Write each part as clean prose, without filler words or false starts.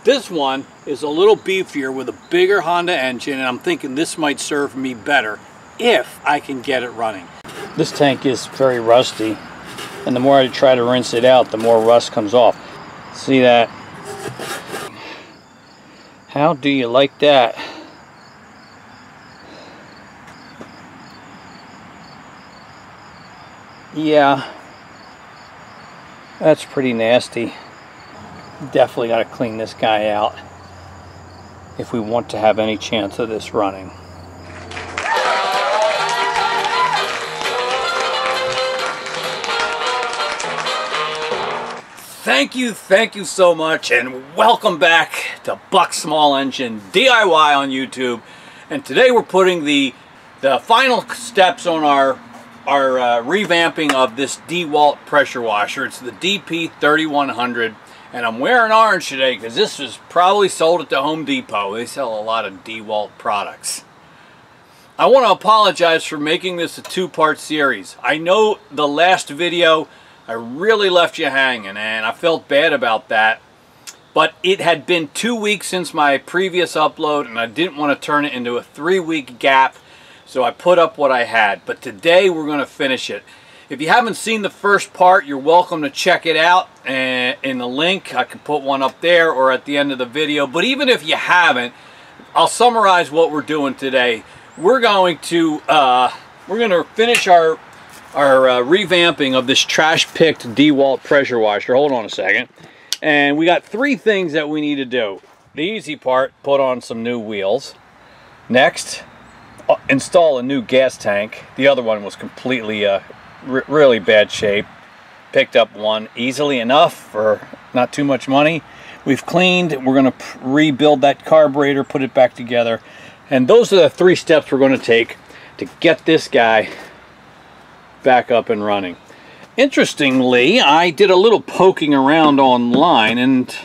This one is a little beefier with a bigger Honda engine, and I'm thinking this might serve me better if I can get it running. This tank is very rusty, and the more I try to rinse it out, the more rust comes off. See that? How do you like that? Yeah, that's pretty nasty. Definitely got to clean this guy out if we want to have any chance of this running. Thank you so much, and welcome back to Buck Small Engine DIY on YouTube. And today we're putting the final steps on our revamping of this DeWALT pressure washer. It's the DP3100, and I'm wearing orange today because this is probably sold at the Home Depot. They sell a lot of DeWALT products. I want to apologize for making this a two-part series. I know the last video I really left you hanging, and I felt bad about that. But it had been 2 weeks since my previous upload, and I didn't want to turn it into a 3-week gap, so I put up what I had. But today we're going to finish it. If you haven't seen the first part, you're welcome to check it out in the link. I can put one up there or at the end of the video. But even if you haven't, I'll summarize what we're doing today. We're going to finish our revamping of this trash-picked DeWALT pressure washer. Hold on a second. And we got 3 things that we need to do. The easy part, put on some new wheels. Next, install a new gas tank. The other one was completely really bad shape. Picked up one easily enough for not too much money. We've cleaned. We're going to rebuild that carburetor, put it back together. And those are the 3 steps we're going to take to get this guy back up and running. Interestingly, I did a little poking around online and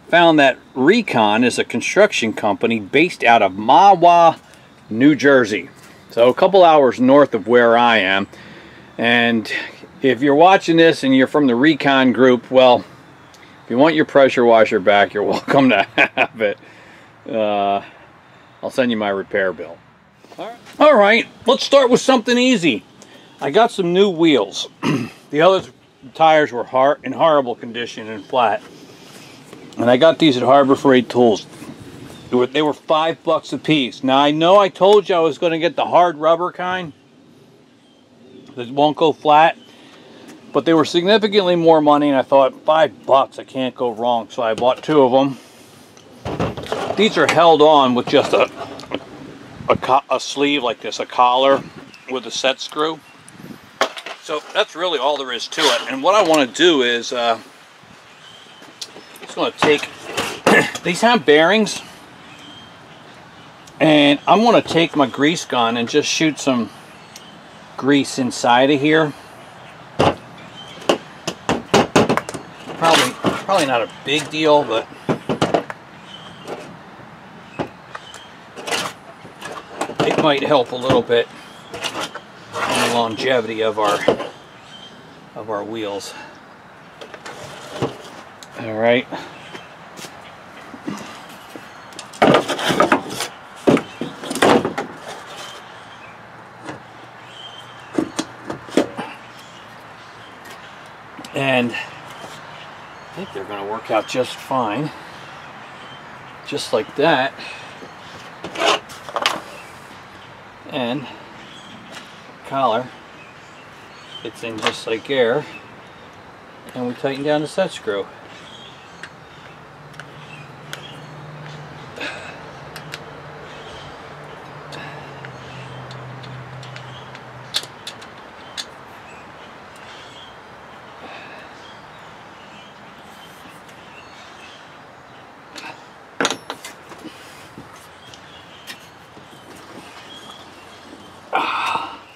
found that Recon is a construction company based out of Mahwah, New Jersey. So a couple hours north of where I am. And if you're watching this and you're from the Recon group, well, if you want your pressure washer back, you're welcome to have it. I'll send you my repair bill. All right, let's start with something easy. I got some new wheels. The other tires were in horrible condition and flat. And I got these at Harbor Freight Tools. They were $5 a piece. Now I know I told you I was going to get the hard rubber kind that won't go flat, but they were significantly more money, and I thought $5, I can't go wrong. So I bought 2 of them. These are held on with just a sleeve like this, a collar with a set screw. So that's really all there is to it. And what I want to do is, I'm just going to take, these have bearings, and I'm going to take my grease gun and just shoot some grease inside of here. Probably not a big deal, but it might help a little bit in the longevity of our wheels. All right. And I think they're going to work out just fine. Just like that. And collar fits in just like air, and we tighten down the set screw.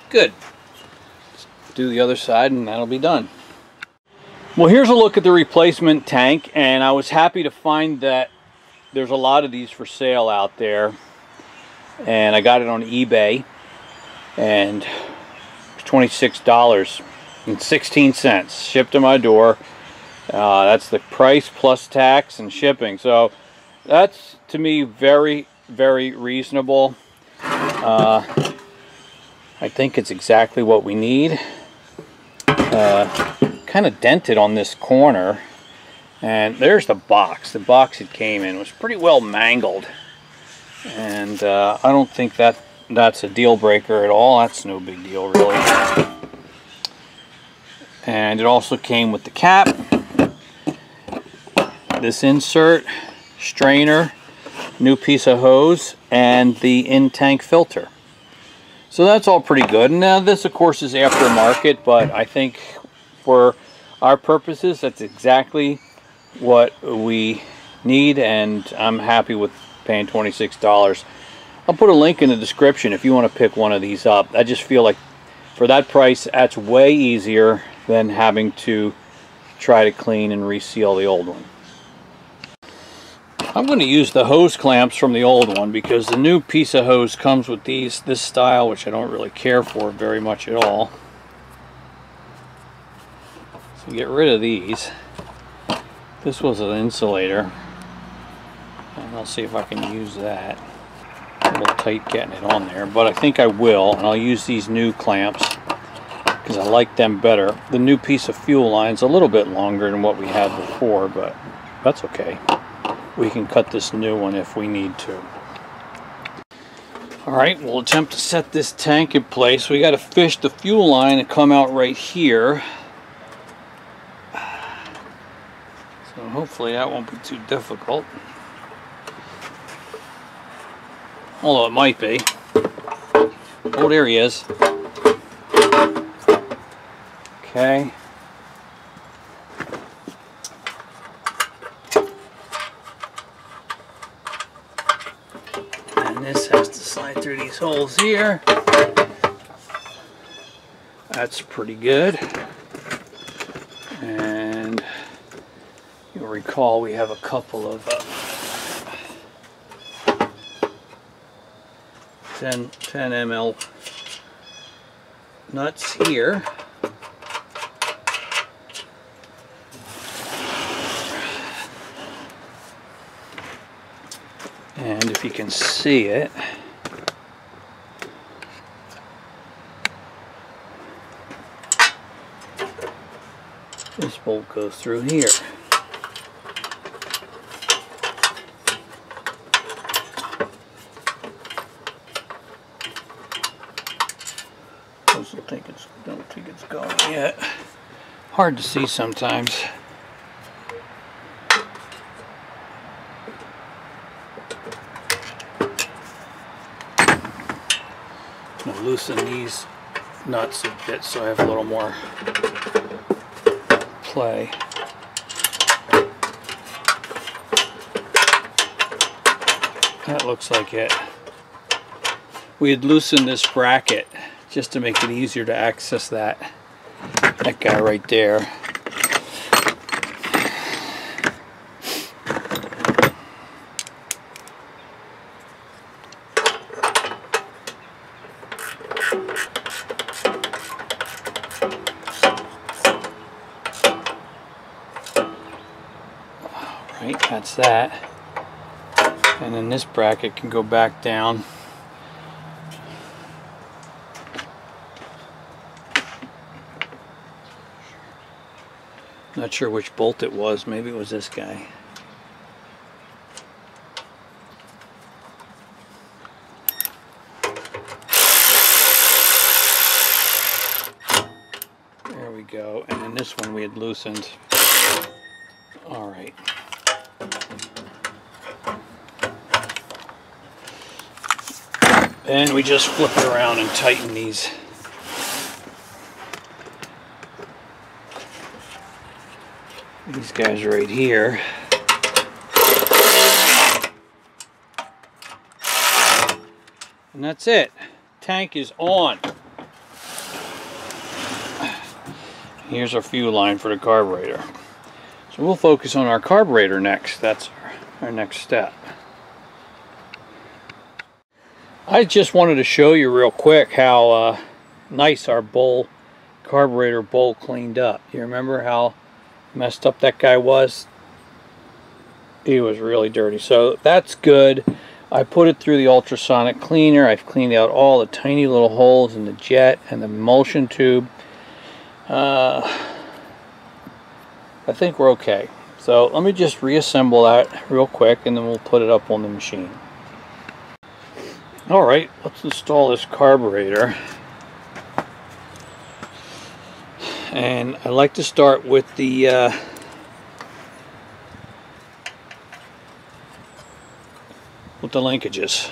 Good. Do the other side and that'll be done. Well, here's a look at the replacement tank, and I was happy to find that there's a lot of these for sale out there, and I got it on eBay, and it's $26.16 shipped to my door. That's the price plus tax and shipping. So that's to me very, very reasonable. I think it's exactly what we need. Kind of dented on this corner, and there's the box. The box it came in was pretty well mangled, and I don't think that's a deal breaker at all. That's no big deal really. And it also came with the cap, this insert, strainer, new piece of hose, and the in-tank filter. So that's all pretty good. Now this of course is aftermarket, but I think for our purposes that's exactly what we need, and I'm happy with paying $26. I'll put a link in the description if you want to pick one of these up. I just feel like for that price that's way easier than having to try to clean and reseal the old one. I'm going to use the hose clamps from the old one because the new piece of hose comes with this style, which I don't really care for very much at all. So get rid of these. This was an insulator, and I'll see if I can use that. A little tight getting it on there, but I think I will, and I'll use these new clamps because I like them better. The new piece of fuel line's a little bit longer than what we had before, but that's okay. We can cut this new one if we need to. Alright, we'll attempt to set this tank in place. We got to fish the fuel line and come out right here. So hopefully that won't be too difficult. Although it might be. Oh, there he is. Okay. And this has to slide through these holes here. That's pretty good. And you'll recall we have a couple of 10 ml nuts here. And if you can see it, this bolt goes through here. Don't think it's going yet. Hard to see sometimes. I'm going to loosen these nuts a bit so I have a little more play. That looks like it. We had loosened this bracket just to make it easier to access that guy right there. Alright, that's that. And then this bracket can go back down. Not sure which bolt it was. Maybe it was this guy. There we go. And then this one we had loosened. All right. And we just flip it around and tighten these. These guys right here. And that's it. Tank is on. Here's our fuel line for the carburetor. So we'll focus on our carburetor next. That's our next step. I just wanted to show you real quick how nice our carburetor bowl cleaned up. You remember how messed up that guy was? It was really dirty. So that's good. I put it through the ultrasonic cleaner. I've cleaned out all the tiny little holes in the jet and the emulsion tube. I think we're okay. So let me just reassemble that real quick and then we'll put it up on the machine. Alright, let's install this carburetor. And I like to start with the linkages.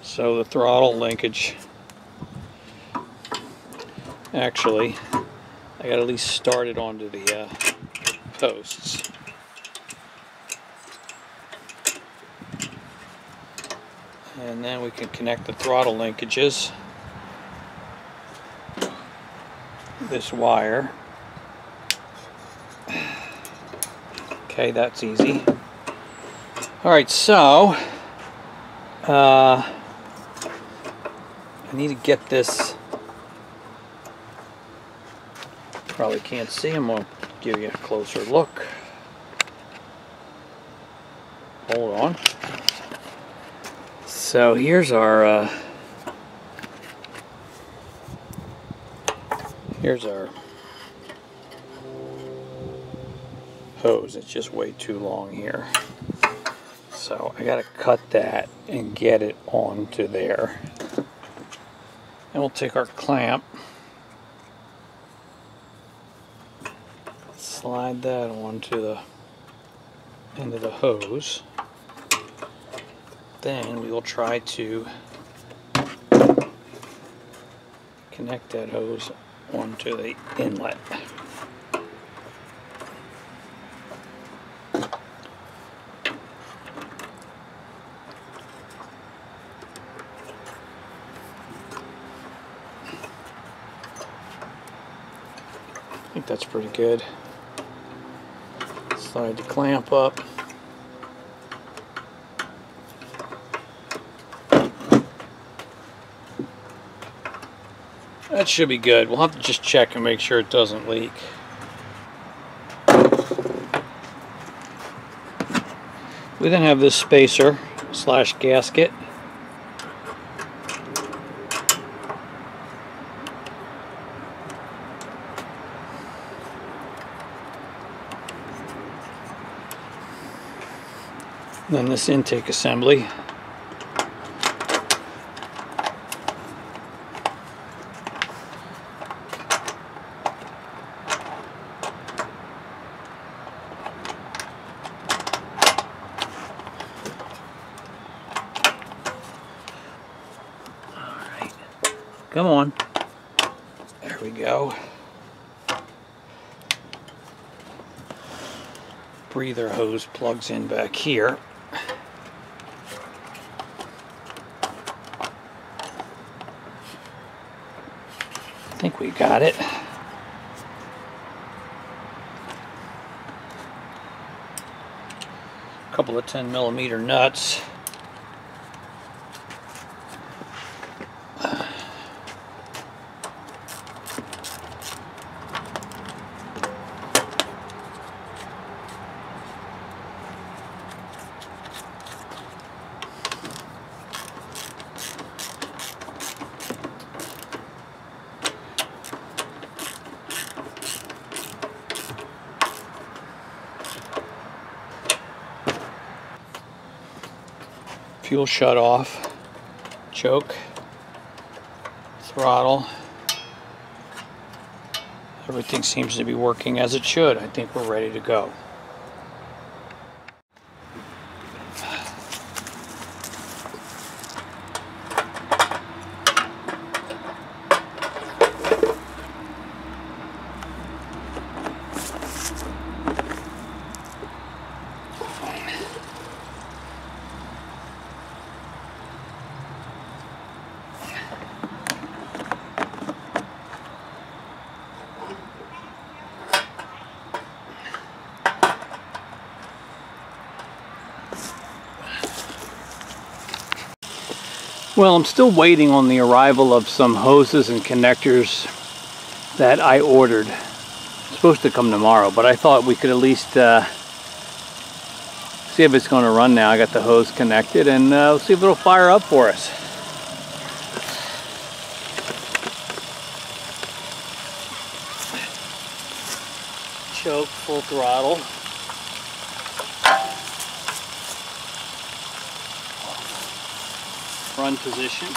So the throttle linkage, actually, I got to at least start it onto the posts. And then we can connect the throttle linkages. This wire. Okay, that's easy. Alright, so I need to get this. Probably can't see them. I'll give you a closer look. Hold on. So here's our hose. It's just way too long here. So I gotta cut that and get it onto there. And we'll take our clamp, slide that onto the end of the hose. Then we will try to connect that hose onto the inlet. I think that's pretty good. Slide the clamp up. That should be good. We'll have to just check and make sure it doesn't leak. We then have this spacer slash gasket. Then this intake assembly. Alright, come on. There we go. Breather hose plugs in back here. I think we got it. A couple of 10mm nuts. Fuel shut off, choke, throttle. Everything seems to be working as it should. I think we're ready to go. Well, I'm still waiting on the arrival of some hoses and connectors that I ordered. It's supposed to come tomorrow, but I thought we could at least see if it's going to run now. I got the hose connected, and we'll see if it'll fire up for us. Choke, full throttle. Run position.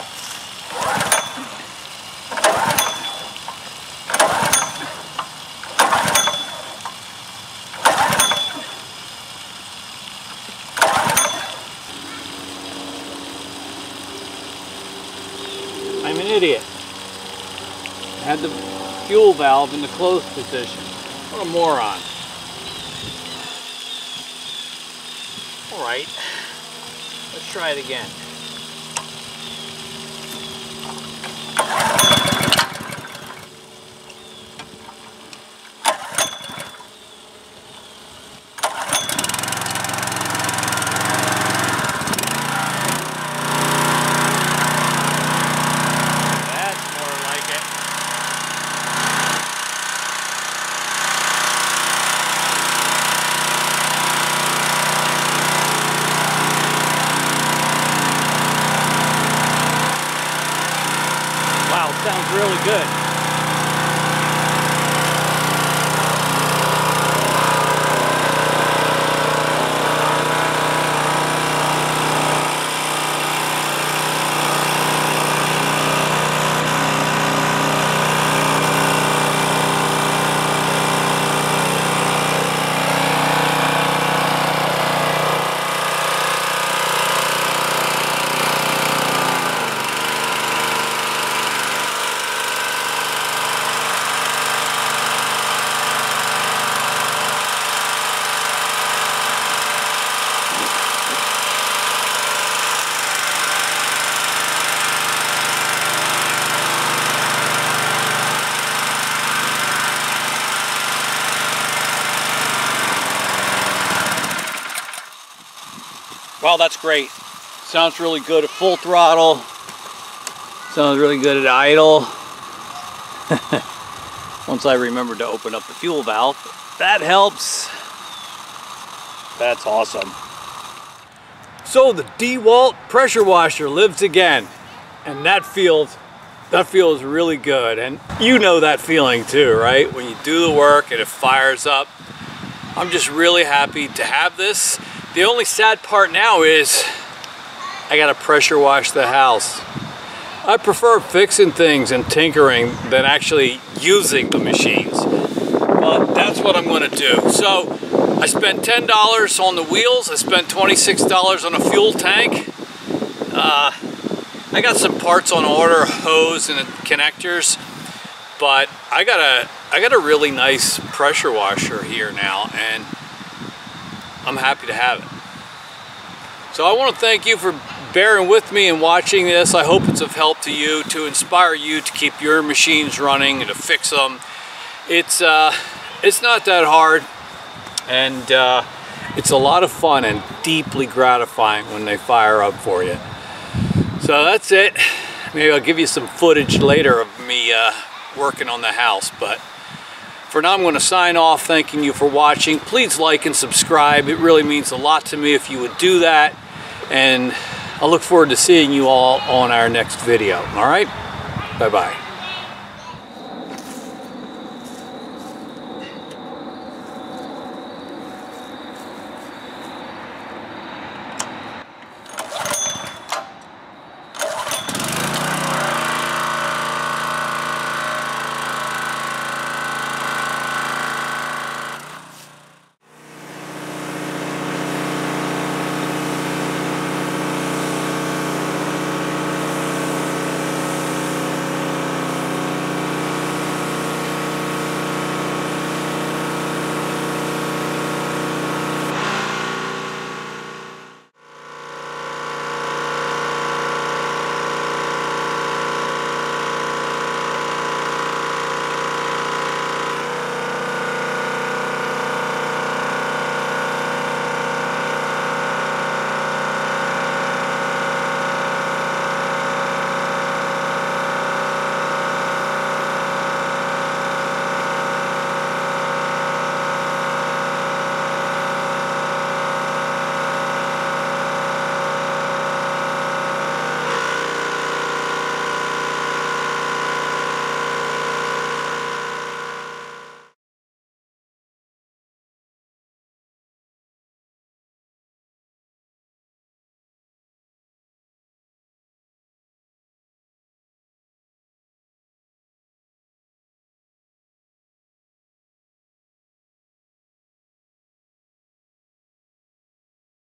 I'm an idiot. I had the fuel valve in the closed position. What a moron. All right, let's try it again. Sounds really good. Well, that's great. Sounds really good at full throttle. Sounds really good at idle. Once I remembered to open up the fuel valve, that helps. That's awesome. So the DeWALT pressure washer lives again, and that feels really good. And you know that feeling too, right? When you do the work and it fires up. I'm just really happy to have this. The only sad part now is I gotta pressure wash the house. I prefer fixing things and tinkering than actually using the machines. But that's what I'm gonna do. So I spent $10 on the wheels. I spent $26 on a fuel tank. I got some parts on order, hose and connectors. But I got a really nice pressure washer here now, and I'm happy to have it. So I want to thank you for bearing with me and watching this. I hope it's of help to you, to inspire you to keep your machines running and to fix them. It's not that hard, and it's a lot of fun and deeply gratifying when they fire up for you. So that's it. Maybe I'll give you some footage later of me working on the house, but for now I'm going to sign off thanking you for watching. Please like and subscribe. It really means a lot to me if you would do that, and I look forward to seeing you all on our next video. All right, bye bye.